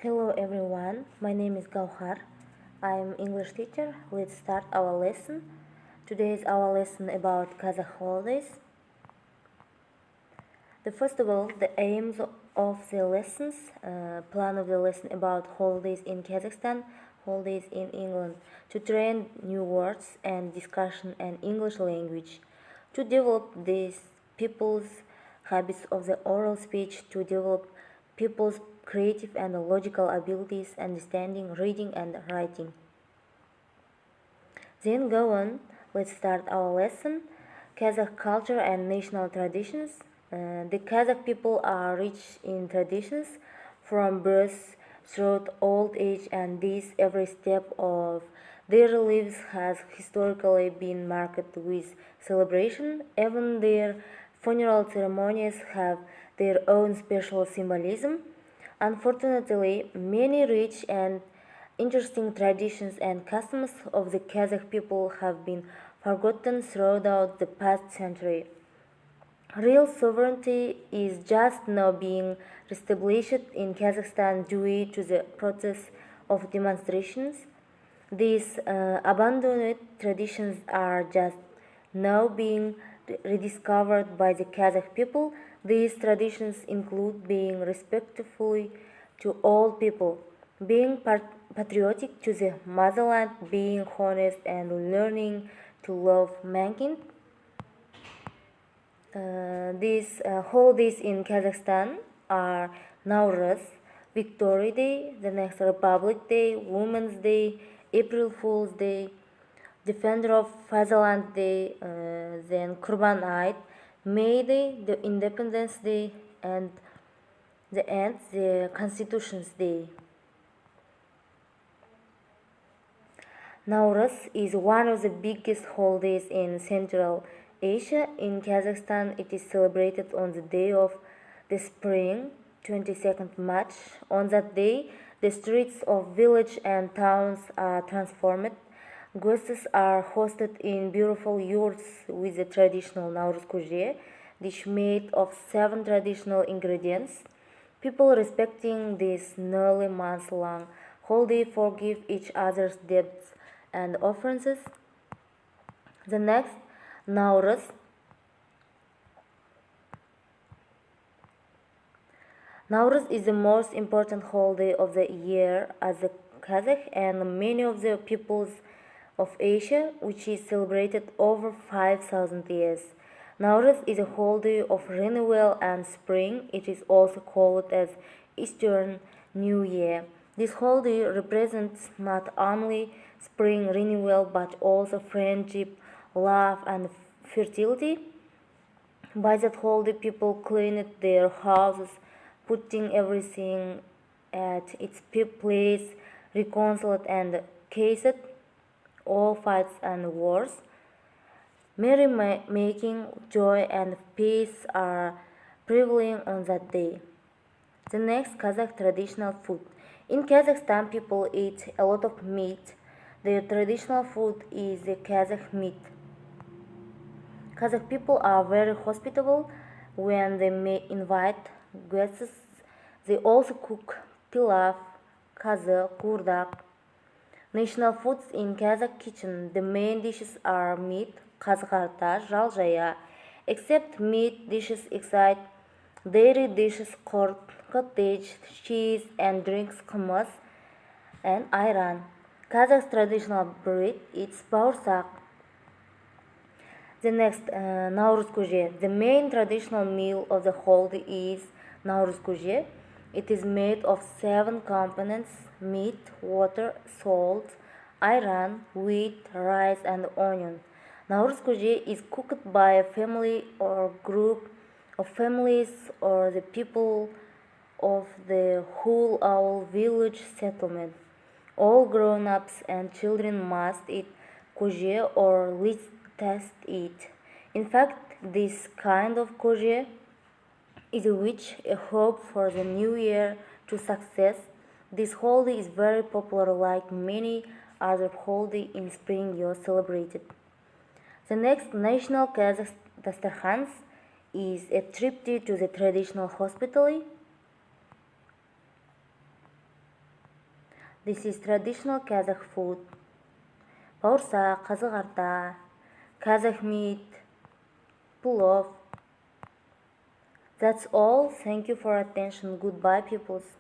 Hello everyone, my name is Gauhar. I am English teacher. Let's start our lesson. Today is our lesson about Kazakh holidays. First of all, the aims of the lessons, plan of the lesson about holidays in Kazakhstan, holidays in England, to train new words and discussion and English language, to develop these people's habits of the oral speech, to develop people's creative and logical abilities, understanding, reading and writing. Then go on, let's start our lesson. Kazakh culture and national traditions. The Kazakh people are rich in traditions from birth throughout old age, and this every step of their lives has historically been marked with celebration. Even their funeral ceremonies have their own special symbolism. Unfortunately, many rich and interesting traditions and customs of the Kazakh people have been forgotten throughout the past century. Real sovereignty is just now being reestablished in Kazakhstan due to the process of demonstrations. These abandoned traditions are just now being rediscovered by the Kazakh people. These traditions include being respectful to all people, being patriotic to the motherland, being honest, and learning to love mankind. These holidays in Kazakhstan are Nowruz, Victory Day, the next Republic Day, Women's Day, April Fool's Day, Defender of Fatherland Day, then Kurban Eid, May Day, the Independence Day, and the end, the Constitution's Day. Nowruz is one of the biggest holidays in Central Asia. In Kazakhstan, it is celebrated on the day of the spring, 22nd March. On that day, the streets of villages and towns are transformed. Guests are hosted in beautiful yurts with the traditional Nauruz kuje, dish made of 7 traditional ingredients. People respecting this nearly month-long holiday forgive each other's debts and offenses. The next, Nowruz. Nowruz is the most important holiday of the year as the Kazakh and many of the peoples of Asia, which is celebrated over 5,000 years. Nowruz is a holiday of renewal and spring. It is also called as Eastern New Year. This holiday represents not only spring renewal but also friendship, love, and fertility. By that holiday, people cleaned their houses, putting everything at its place, reconciled and cased all fights and wars. Merry-making, joy, and peace are prevalent on that day. The next, Kazakh traditional food. In Kazakhstan, people eat a lot of meat. Their traditional food is the Kazakh meat. Kazakh people are very hospitable when they may invite guests. They also cook pilaf, kazı, kurdak. National foods in Kazakh kitchen. The main dishes are meat, kazgharta, jaljaya. Except meat dishes excite dairy dishes, cottage, cheese, and drinks hummus and ayran. Kazakh's traditional bread is bağırsak. The next, Nauruz kuje. The main traditional meal of the holiday is Nauruz kuje. It is made of 7 components: meat, water, salt, ayran, wheat, rice, and onion. Nauruz kuje is cooked by a family or group of families or the people of the whole village settlement. All grown-ups and children must eat kuje or at least taste it. In fact, this kind of kuje is a hope for the new year to success. This holiday is very popular like many other holidays in spring you celebrated. The next, national Kazakh dastar is a tribute to the traditional hospitality. This is traditional Kazakh food. Бауырсақ, қазы-қарта, Kazakh meat, plov. That's all. Thank you for attention. Goodbye, peoples.